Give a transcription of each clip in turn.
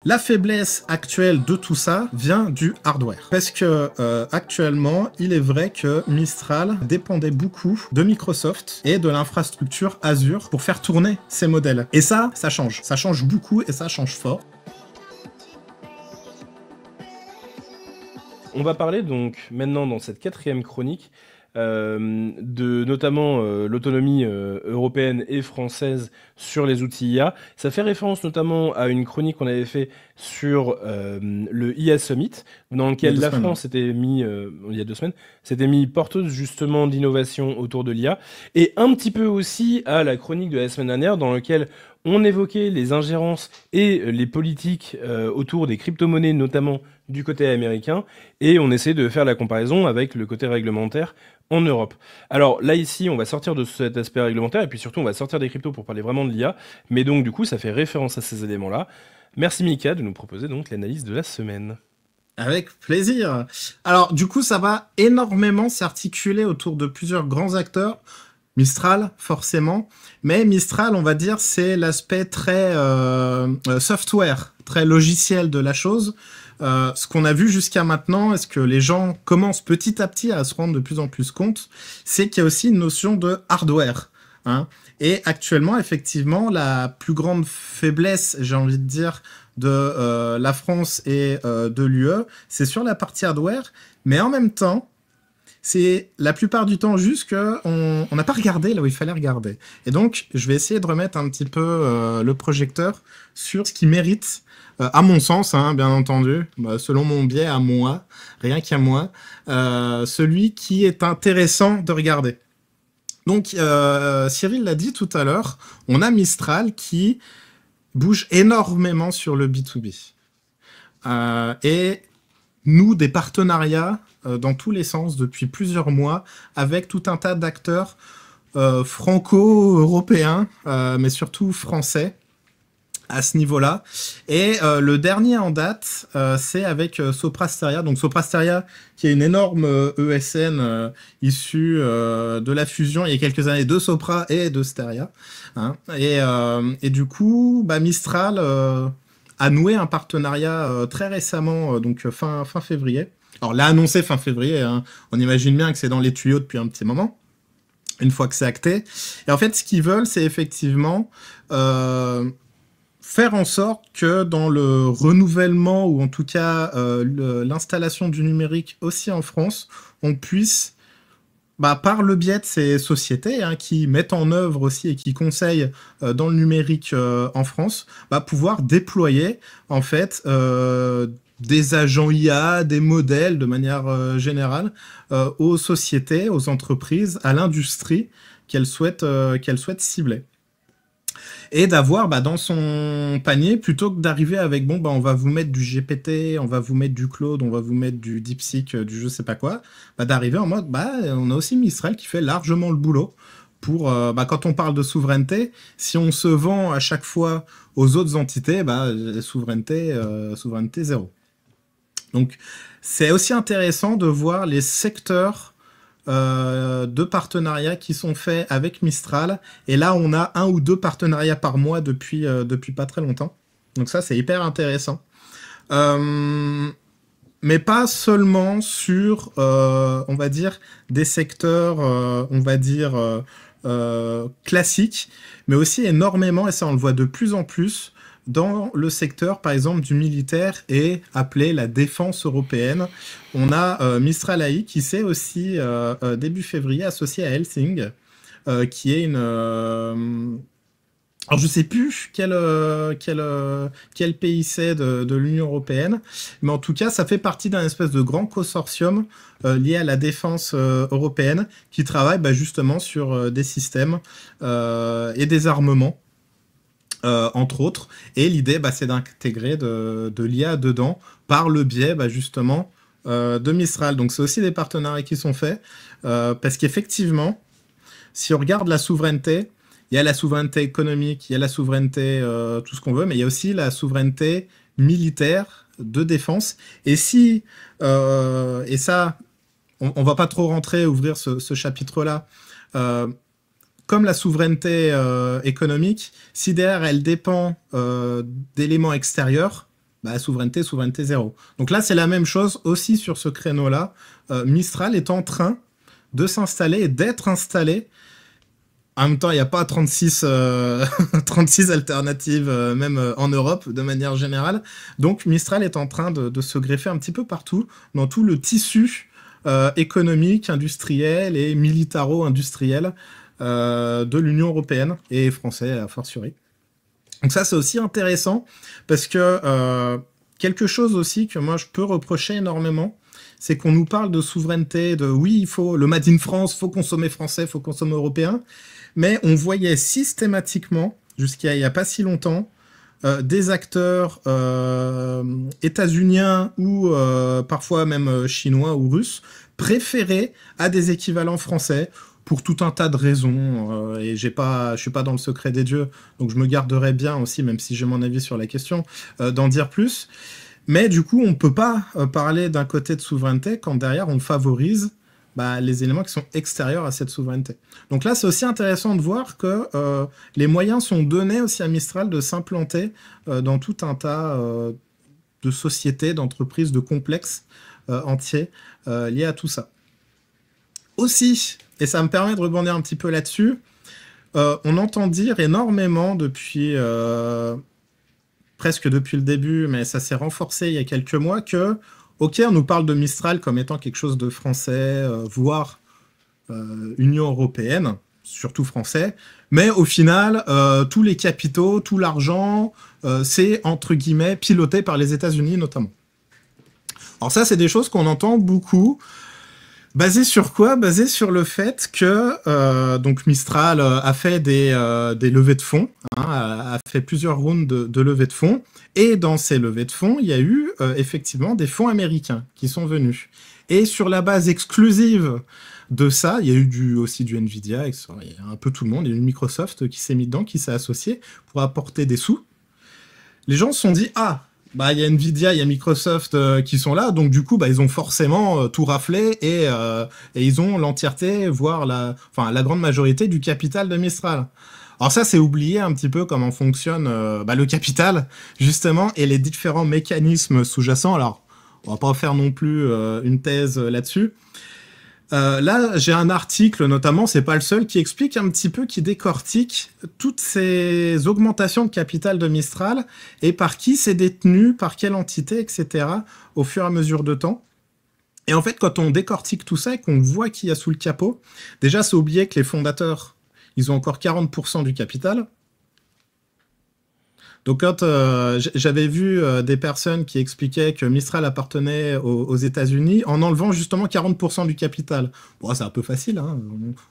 La faiblesse actuelle de tout ça vient du hardware. Parce que actuellement, il est vrai que Mistral dépendait beaucoup de Microsoft et de l'infrastructure Azure pour faire tourner ses modèles. Et ça change. Ça change beaucoup et ça change fort. On va parler donc maintenant dans cette 4e chronique de notamment l'autonomie européenne et française sur les outils IA. Ça fait référence notamment à une chronique qu'on avait fait sur le IA Summit, dans lequel la France s'était mis, il y a 2 semaines, s'était mis porteuse justement d'innovation autour de l'IA, et un petit peu aussi à la chronique de la semaine dernière, dans lequel on évoquait les ingérences et les politiques autour des crypto-monnaies, notamment du côté américain, et on essaie de faire la comparaison avec le côté réglementaire en Europe. Alors là, ici, on va sortir de cet aspect réglementaire, et puis surtout, on va sortir des cryptos pour parler vraiment de l'IA, mais donc du coup, ça fait référence à ces éléments-là. Merci Mika de nous proposer donc l'analyse de la semaine. Avec plaisir. Alors du coup, ça va énormément s'articuler autour de plusieurs grands acteurs. Mistral, forcément. Mais Mistral, on va dire, c'est l'aspect très software, très logiciel de la chose. Ce qu'on a vu jusqu'à maintenant, est-ce que les gens commencent petit à petit à se rendre de plus en plus compte, c'est qu'il y a aussi une notion de hardware. Hein. Et actuellement, effectivement, la plus grande faiblesse, j'ai envie de dire, de la France et de l'UE, c'est sur la partie hardware. Mais en même temps, c'est la plupart du temps juste qu'on n'a pas regardé là où il fallait regarder. Et donc, je vais essayer de remettre un petit peu le projecteur sur ce qui mérite, à mon sens, hein, bien entendu, selon mon biais à moi, rien qu'à moi, celui qui est intéressant de regarder. Donc, Cyril l'a dit tout à l'heure, on a Mistral qui bouge énormément sur le B2B. Et nous, des partenariats dans tous les sens depuis plusieurs mois avec tout un tas d'acteurs franco-européens, mais surtout français à ce niveau-là. Et le dernier en date, c'est avec Soprasteria. Donc Soprasteria, qui est une énorme ESN issue de la fusion il y a quelques années de Sopra et de Steria. Hein. Et du coup, Mistral a noué un partenariat très récemment, donc fin février. Alors, l'a annoncé fin février, hein. On imagine bien que c'est dans les tuyaux depuis un petit moment, une fois que c'est acté. Et en fait, ce qu'ils veulent, c'est effectivement faire en sorte que dans le renouvellement, ou en tout cas l'installation du numérique aussi en France, on puisse, par le biais de ces sociétés hein, qui mettent en œuvre aussi et qui conseillent dans le numérique en France, pouvoir déployer en fait des agents IA, des modèles de manière générale aux sociétés, aux entreprises, à l'industrie qu'elles souhaitent cibler. Et d'avoir dans son panier, plutôt que d'arriver avec on va vous mettre du GPT, on va vous mettre du Claude, on va vous mettre du DeepSeek, du je sais pas quoi, d'arriver en mode on a aussi Mistral qui fait largement le boulot pour quand on parle de souveraineté, si on se vend à chaque fois aux autres entités, souveraineté zéro. Donc c'est aussi intéressant de voir les secteurs de partenariats qui sont faits avec Mistral. Et là, on a 1 ou 2 partenariats par mois depuis pas très longtemps. Donc ça, c'est hyper intéressant. Mais pas seulement sur, on va dire, des secteurs, on va dire, classiques, mais aussi énormément, et ça on le voit de plus en plus, dans le secteur, par exemple, du militaire et appelé la défense européenne. On a Mistral AI qui s'est aussi, début février, associé à Helsing, qui est une... alors, je sais plus quel pays c'est de l'Union européenne, mais en tout cas, ça fait partie d'un espèce de grand consortium lié à la défense européenne qui travaille justement sur des systèmes et des armements. Entre autres, et l'idée c'est d'intégrer de l'IA dedans par le biais justement de Mistral. Donc c'est aussi des partenariats qui sont faits parce qu'effectivement, si on regarde la souveraineté, il y a la souveraineté économique, il y a la souveraineté tout ce qu'on veut, mais il y a aussi la souveraineté militaire de défense. Et si et ça, on va pas trop ouvrir ce chapitre-là. Comme la souveraineté économique, si derrière elle dépend d'éléments extérieurs, bah, souveraineté, souveraineté zéro. Donc là, c'est la même chose aussi sur ce créneau-là. Mistral est en train de s'installer et d'être installé. En même temps, il n'y a pas 36, 36 alternatives, même en Europe, de manière générale. Donc Mistral est en train de se greffer un petit peu partout, dans tout le tissu économique, industriel et militaro-industriel de l'Union européenne et français, a fortiori. Donc ça, c'est aussi intéressant, parce que quelque chose aussi que moi, je peux reprocher énormément, c'est qu'on nous parle de souveraineté, de oui, il faut le Made in France, faut consommer français, faut consommer européen, mais on voyait systématiquement, jusqu'à il n'y a pas si longtemps, des acteurs états-uniens ou parfois même chinois ou russes préférés à des équivalents français pour tout un tas de raisons. Et je suis pas dans le secret des dieux, donc je me garderai bien aussi, même si j'ai mon avis sur la question, d'en dire plus. Mais du coup, on ne peut pas parler d'un côté de souveraineté quand derrière on favorise les éléments qui sont extérieurs à cette souveraineté. Donc là, c'est aussi intéressant de voir que les moyens sont donnés aussi à Mistral de s'implanter dans tout un tas de sociétés, d'entreprises, de complexes entiers liés à tout ça. Aussi, et ça me permet de rebondir un petit peu là-dessus, on entend dire énormément depuis... presque depuis le début, mais ça s'est renforcé il y a quelques mois, que, ok, on nous parle de Mistral comme étant quelque chose de français, voire Union européenne, surtout français, mais au final, tous les capitaux, tout l'argent, c'est, entre guillemets, piloté par les États-Unis notamment. Alors ça, c'est des choses qu'on entend beaucoup. Basé sur quoi? Basé sur le fait que donc Mistral a fait des levées de fonds, hein, a fait plusieurs rounds de levées de fonds, et dans ces levées de fonds, il y a eu effectivement des fonds américains qui sont venus. Et sur la base exclusive de ça, il y a eu aussi du Nvidia, il y a un peu tout le monde, il y a eu Microsoft qui s'est mis dedans, qui s'est associé pour apporter des sous. Les gens se sont dit, ah, il y a Nvidia, il y a Microsoft qui sont là, donc du coup, ils ont forcément tout raflé et ils ont l'entièreté, voire la grande majorité du capital de Mistral. Alors ça, c'est oublier un petit peu comment fonctionne le capital, justement, et les différents mécanismes sous-jacents. Alors, on va pas faire non plus une thèse là-dessus. Là, j'ai un article, notamment, c'est pas le seul, qui explique un petit peu, qui décortique toutes ces augmentations de capital de Mistral et par qui c'est détenu, par quelle entité, etc., au fur et à mesure de temps. Et en fait, quand on décortique tout ça et qu'on voit qui y a sous le capot, déjà, c'est oublier que les fondateurs, ils ont encore 40% du capital. Donc quand j'avais vu des personnes qui expliquaient que Mistral appartenait aux États-Unis en enlevant justement 40% du capital. Bon, c'est un peu facile, hein.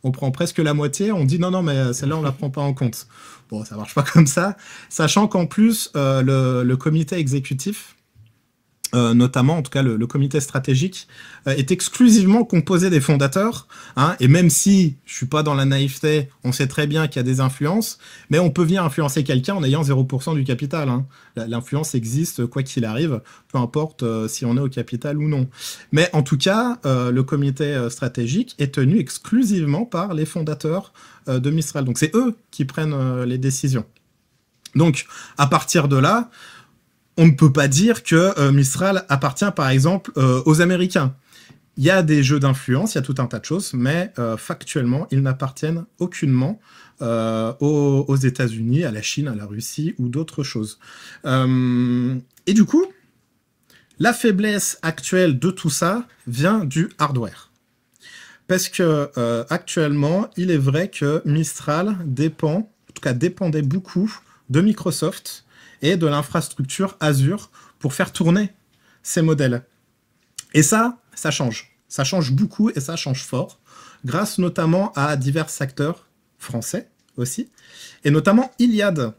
On prend presque la moitié, on dit non, mais celle-là, on la prend pas en compte. Bon, ça marche pas comme ça, sachant qu'en plus, le comité exécutif, notamment, en tout cas le comité stratégique, est exclusivement composé des fondateurs, hein, et même si je suis pas dans la naïveté, on sait très bien qu'il y a des influences, mais on peut venir influencer quelqu'un en ayant 0% du capital, hein. L'influence existe quoi qu'il arrive, peu importe si on est au capital ou non. Mais en tout cas, le comité stratégique est tenu exclusivement par les fondateurs de Mistral. Donc c'est eux qui prennent les décisions. Donc à partir de là, on ne peut pas dire que Mistral appartient, par exemple, aux Américains. Il y a des jeux d'influence, il y a tout un tas de choses, mais factuellement, ils n'appartiennent aucunement aux États-Unis, à la Chine, à la Russie ou d'autres choses. Et du coup, la faiblesse actuelle de tout ça vient du hardware. Parce que actuellement, il est vrai que Mistral dépendait beaucoup de Microsoft et de l'infrastructure Azure pour faire tourner ces modèles. Et ça change. Ça change beaucoup et ça change fort, grâce notamment à divers acteurs français aussi, et notamment Iliad.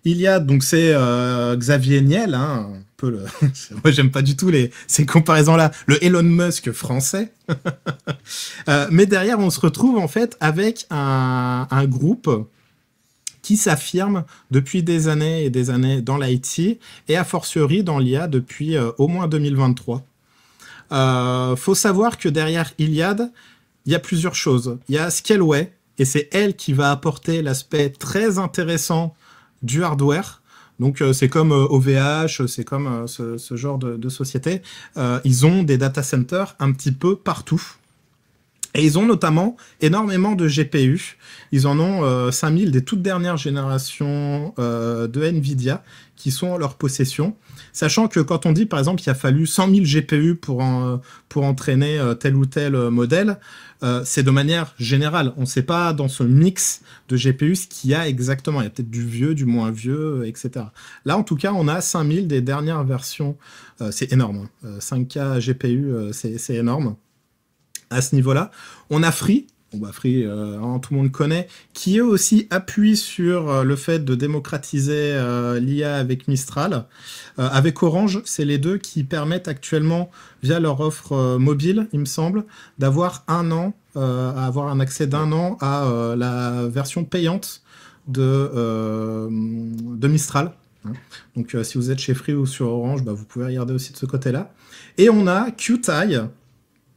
Iliad, donc c'est Xavier Niel, hein, un peu le... Moi, j'aime pas du tout ces comparaisons-là. Le Elon Musk français. Mais derrière, on se retrouve en fait avec un groupe qui s'affirme depuis des années et des années dans l'IT, et a fortiori dans l'IA depuis au moins 2023. Faut savoir que derrière Iliad, il y a plusieurs choses. Il y a Scaleway, et c'est elle qui va apporter l'aspect très intéressant du hardware. Donc c'est comme OVH, c'est comme ce genre de société. Ils ont des data centers un petit peu partout. Et ils ont notamment énormément de GPU. Ils en ont 5000 des toutes dernières générations de Nvidia qui sont en leur possession. Sachant que quand on dit, par exemple, qu'il a fallu 100 000 GPU pour entraîner tel ou tel modèle, c'est de manière générale. On ne sait pas dans ce mix de GPU ce qu'il y a exactement. Il y a peut-être du vieux, du moins vieux, etc. Là, en tout cas, on a 5000 des dernières versions. C'est énorme. 5K GPU, c'est énorme. À ce niveau-là. On a Free, Free, tout le monde connaît, qui eux aussi appuie sur le fait de démocratiser l'IA avec Mistral. Avec Orange, c'est les deux qui permettent actuellement, via leur offre mobile, il me semble, d'avoir avoir un accès d'1 an à la version payante de Mistral. Donc si vous êtes chez Free ou sur Orange, vous pouvez regarder aussi de ce côté-là. Et on a QTI,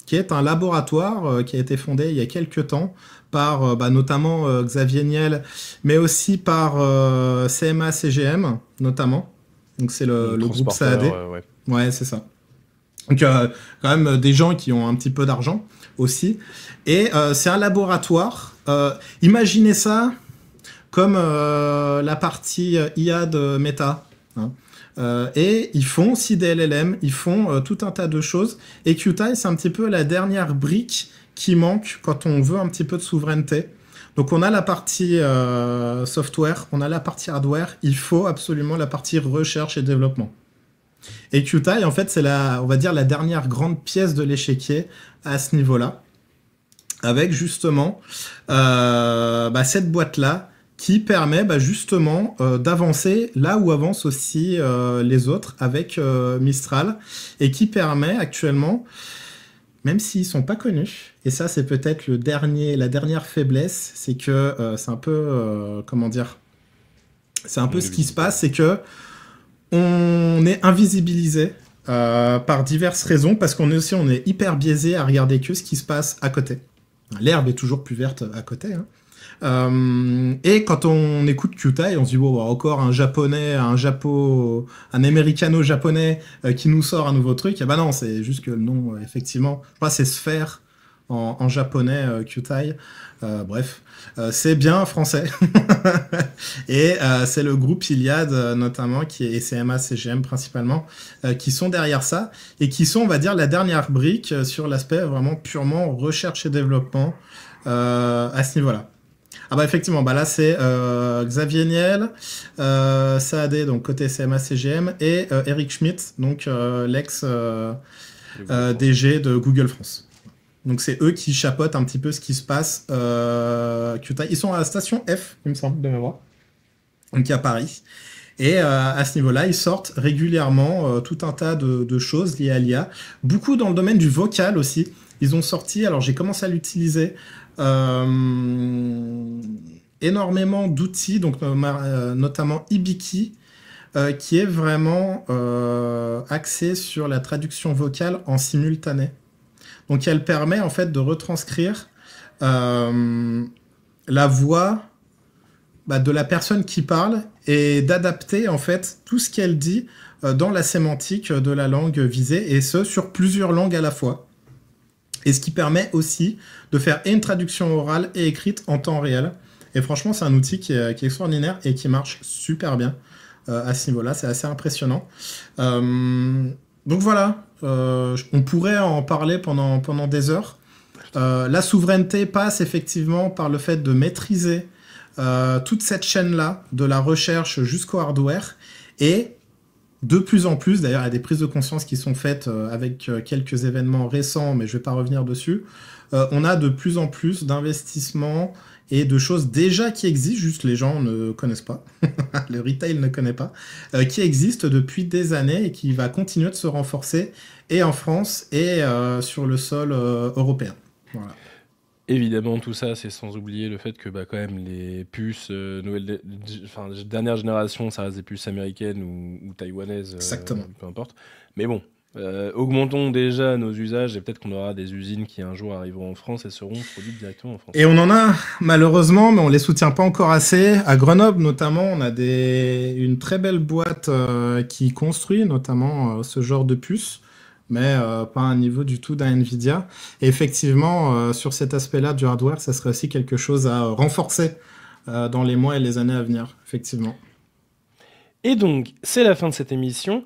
qui est un laboratoire qui a été fondé il y a quelques temps par notamment Xavier Niel, mais aussi par CMA-CGM, notamment. Donc c'est le groupe SAAD. Ouais, c'est ça. Donc quand même des gens qui ont un petit peu d'argent aussi. Et c'est un laboratoire. Imaginez ça comme la partie IA de Meta. Hein. Et ils font aussi des LLM, ils font tout un tas de choses. Et QTI, c'est un petit peu la dernière brique qui manque quand on veut un petit peu de souveraineté. Donc on a la partie software, on a la partie hardware, il faut absolument la partie recherche et développement. Et QTI, en fait, c'est on va dire la dernière grande pièce de l'échiquier à ce niveau-là, avec justement cette boîte-là, qui permet justement d'avancer là où avancent aussi les autres avec Mistral, et qui permet actuellement, même s'ils sont pas connus, et ça c'est peut-être la dernière faiblesse, c'est que c'est un peu c'est un peu ce qui se passe, c'est que on est invisibilisé par diverses raisons, parce qu'on est hyper biaisé à regarder que ce qui se passe à côté. L'herbe est toujours plus verte à côté, hein. Et quand on écoute QTI, on se dit encore un japonais, un américano-japonais qui nous sort un nouveau truc. Et non, c'est juste que le nom, effectivement, je crois que c'est Sphère en japonais, QTI. Bref, c'est bien français. Et c'est le groupe Iliad notamment, et CMA, CGM principalement, qui sont derrière ça et qui sont, on va dire, la dernière brique sur l'aspect vraiment purement recherche et développement à ce niveau-là. Effectivement, là c'est Xavier Niel, SAAD, donc côté CMA CGM, et Eric Schmidt, donc l'ex DG de Google France. Donc c'est eux qui chapeautent un petit peu ce qui se passe. Ils sont à la station F, il me semble, de mémoire, donc à Paris. Et à ce niveau-là, ils sortent régulièrement tout un tas de choses liées à l'IA. Beaucoup dans le domaine du vocal aussi. Ils ont sorti, alors j'ai commencé à l'utiliser, énormément d'outils, donc notamment Ibiki, qui est vraiment axé sur la traduction vocale en simultané. Donc elle permet en fait de retranscrire la voix de la personne qui parle et d'adapter en fait tout ce qu'elle dit dans la sémantique de la langue visée, et ce sur plusieurs langues à la fois. Et ce qui permet aussi de faire une traduction orale et écrite en temps réel. Et franchement, c'est un outil qui est extraordinaire et qui marche super bien à ce niveau-là. C'est assez impressionnant. Donc voilà, on pourrait en parler pendant des heures. La souveraineté passe effectivement par le fait de maîtriser toute cette chaîne-là, de la recherche jusqu'au hardware. Et de plus en plus, d'ailleurs, il y a des prises de conscience qui sont faites avec quelques événements récents, mais je ne vais pas revenir dessus. On a de plus en plus d'investissements et de choses déjà qui existent, juste les gens ne connaissent pas, le retail ne connaît pas, qui existent depuis des années et qui va continuer de se renforcer, et en France et sur le sol européen. Voilà. Évidemment, tout ça, c'est sans oublier le fait que quand même les puces dernière génération, ça reste des puces américaines ou taïwanaises, Exactement. peu importe. Mais bon, Augmentons déjà nos usages et peut-être qu'on aura des usines qui un jour arriveront en France et seront produites directement en France. Et on en a malheureusement, mais on les soutient pas encore assez. À Grenoble notamment, on a une très belle boîte qui construit notamment ce genre de puces, mais pas à un niveau du tout d'un Nvidia. Et effectivement, sur cet aspect-là du hardware, ça serait aussi quelque chose à renforcer dans les mois et les années à venir, effectivement. Et donc, c'est la fin de cette émission.